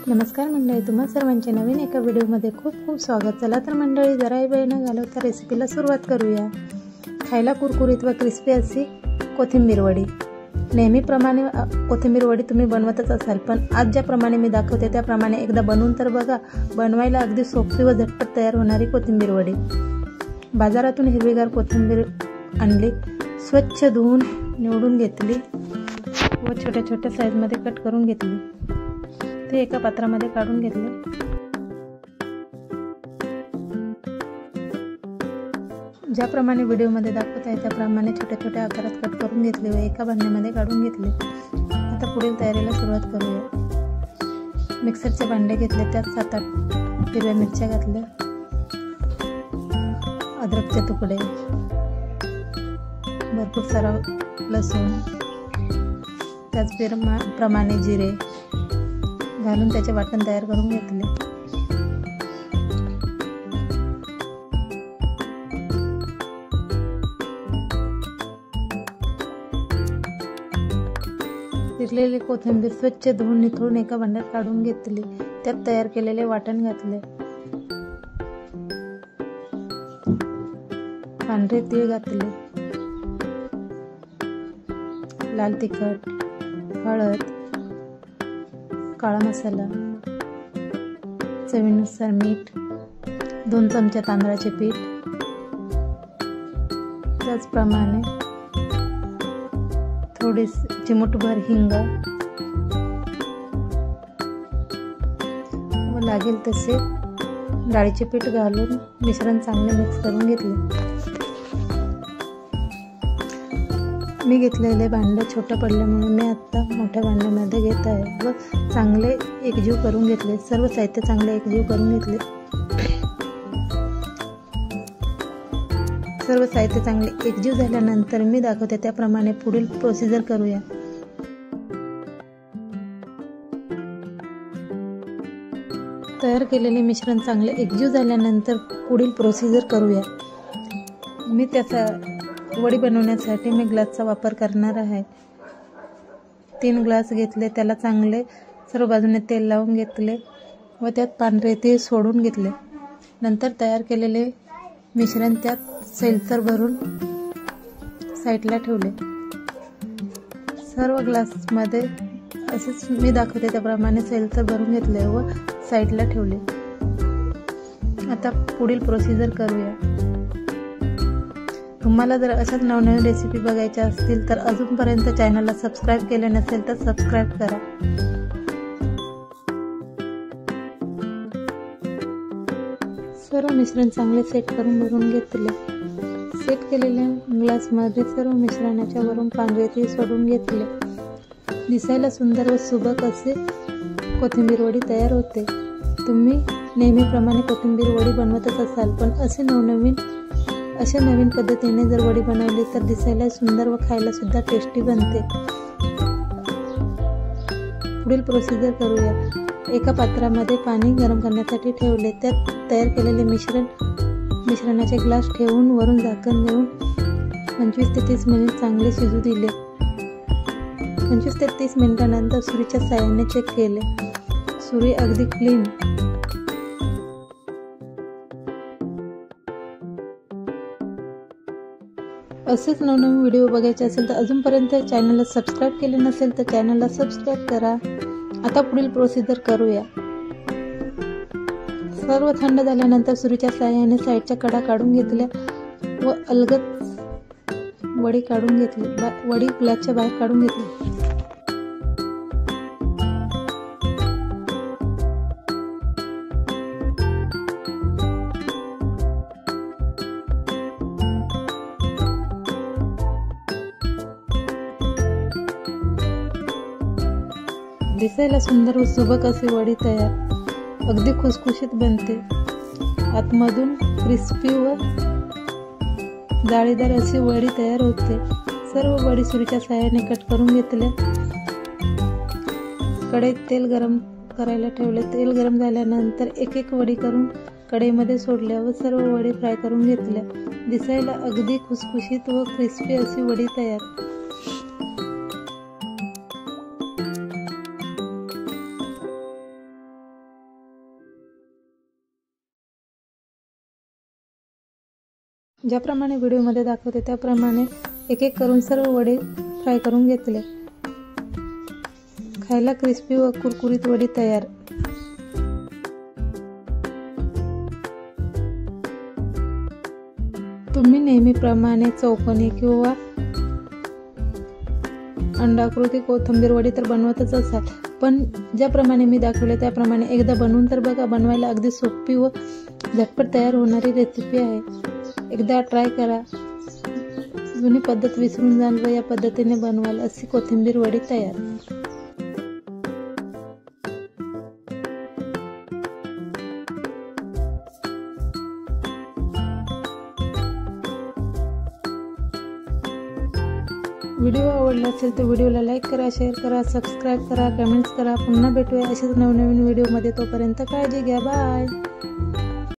नमस्कार मंडळी, तुम्हा सर्वांचे नवीन एका व्हिडिओमध्ये खूप खूप स्वागत. चला तर मंडळी, जराही वेळ न घालवता रेसिपीला सुरुवात करूया. खायला कुरकुरीत व क्रिस्पी अशी कोथिंबीर वडी. नेहमीप्रमाणे कोथिंबीर वडी तुम्ही बनवतच असाल, पण आज ज्याप्रमाणे मी दाखवते त्याप्रमाणे एकदा बनवून तर बघा. बनवायला अगदी सोपी व झटपट तयार होणारी कोथिंबीर वडी. बाजारातून हिरवीगार कोथिंबीर आणली, स्वच्छ धुवून निवडून घेतली व छोट्या छोट्या साईजमध्ये कट करून घेतली. ते एका पात्रामध्ये काढून घेतले. ज्याप्रमाणे व्हिडिओमध्ये दाखवत आहे त्याप्रमाणे छोट्या छोट्या आकारात कट करून घेतले व एका भांड्यामध्ये काढून घेतले. आता पुढील तयारीला सुरुवात करूया. मिक्सरचे भांडे घेतले, त्यात 7-8 हिरव्या मिरच्या घातल्या, अद्रकचे तुकडे, भरपूर सारा लसूण, त्याचप्रमाणे जिरे घालून त्याचे वाटण तयार करून घेतले. चिरलेली कोथिंबीर स्वच्छ धुवून निथळून एका भांड्यात काढून घेतली. त्यात तयार केलेले वाटण घातले. पांढरे तीळ घातले, लाल तिखट, हळद, काळा मसाला, चवीनुसार मीठ, 2 चमचे तांदळाचे पीठ, त्याचप्रमाणे थोडीशी चिमूटभर हिंग व लागेल तसे डाळीचे पीठ घालून मिश्रण चांगले मिक्स करून घेतले. मी घेतलेले भांडं छोटं पडल्यामुळे मी आता मोठ्या भांड्यामध्ये घेत आहे व चांगले एकजीव करून घेतले. सर्व साहित्य चांगले एकजीव करून घेतले. सर्व साहित्य चांगले एकजीव झाल्यानंतर मी दाखवते त्याप्रमाणे पुढील प्रोसिजर करूया. तयार केलेले मिश्रण चांगले एकजीव झाल्यानंतर पुढील प्रोसिजर करूया. मी त्याचा वडी बनवण्यासाठी मी ग्लासचा वापर करणार आहे. 3 ग्लास घेतले, त्याला चांगले सर्व बाजूने तेल लावून घेतले व त्यात पांढरे तीळ सोडून घेतले. नंतर तयार केलेले मिश्रण त्यात सैलसर भरून साईडला ठेवले. सर्व ग्लासमध्ये असेच मी दाखवते त्याप्रमाणे सैलसर भरून घेतले व साईडला ठेवले. आता पुढील प्रोसिजर करूया. तुम्हाला जर अशाच नवनवीन रेसिपी बघायच्या असतील तर अजूनपर्यंत चॅनलला सबस्क्राईब केले नसेल तर सबस्क्राईब करा. सर्व मिश्रण चांगले सेट करून भरून घेतले. सेट केलेल्या ग्लासमध्ये सर्व मिश्रणाच्या वरून पांढरे तीळ सोडून घेतले. दिसायला सुंदर व सुबक असे कोथिंबीर वडी तयार होते. तुम्ही नेहमीप्रमाणे कोथिंबीर वडी बनवतच असाल, पण अशा नवीन पद्धतीने जर वडी बनवली तर दिसायला सुंदर व खायला सुद्धा टेस्टी बनते. पुढील प्रोसिजर करूया. एका पात्रामध्ये पाणी गरम करण्यासाठी ठेवले. त्यात तयार केलेले मिश्रणाचे ग्लास ठेवून वरून झाकण देऊन 25 ते 30 मिनिट चांगले शिजू दिले. 25 ते 30 मिनिटांनंतर सुरीच्या साहाय्याने चेक केले. सुरी अगदी क्लीन. असेच नवनवीन व्हिडिओ बघायचे असेल तर अजूनपर्यंत चॅनलला सबस्क्राईब केले नसेल तर चॅनलला सबस्क्राईब करा. आता पुढील प्रोसिजर करूया. सर्व थंड झाल्यानंतर सुरीच्या साहाय्याने साईडच्या कडा काढून घेतल्या व अलगद वडी काढून घेतली. वडी ग्लासच्या बाहेर काढून घेतली. दिसायला सुंदर व सुबक अशी वडी तयार. अगदी खुसखुशीत बनते. आतमधून क्रिस्पी व जाळीदार अशी वडी तयार होते. सर्व वडी सुरीच्या साहाय्याने कट करून घेतल्या. कढईत तेल गरम करायला ठेवले. तेल गरम झाल्यानंतर एक एक वडी करून कढईमध्ये सोडल्या व सर्व वडी फ्राय करून घेतल्या. दिसायला अगदी खुसखुशीत व क्रिस्पी अशी वडी तयार. ज्याप्रमाणे व्हिडिओमध्ये दाखवते त्याप्रमाणे एक एक करून सर्व वडे फ्राय करून घेतले। खायला क्रिस्पी व कुरकुरीत वडी तयार। तुम्ही नेहमीप्रमाणे चौकोनी किंवा अंडाकृती कोथिंबीर वडी तर बनवतच असाल, पण ज्याप्रमाणे मी दाखवले त्याप्रमाणे एकदा बनवून तर बघा। बनवायला अगदी सोपी व झटपट तयार होणारी रेसिपी आहे। एकदा ट्राय करा, जुनी पद्धत विसरून जाल व या पद्धतीने बनवाल अशी कोथिंबीर वडी तयार। व्हिडिओ आवडला असेल तर व्हिडिओला लाईक करा, शेअर करा, सबस्क्राईब करा, कमेंट्स करा। पुन्हा भेटूया अशाच नवनवीन व्हिडिओमध्ये। तोपर्यंत काळजी घ्या, बाय।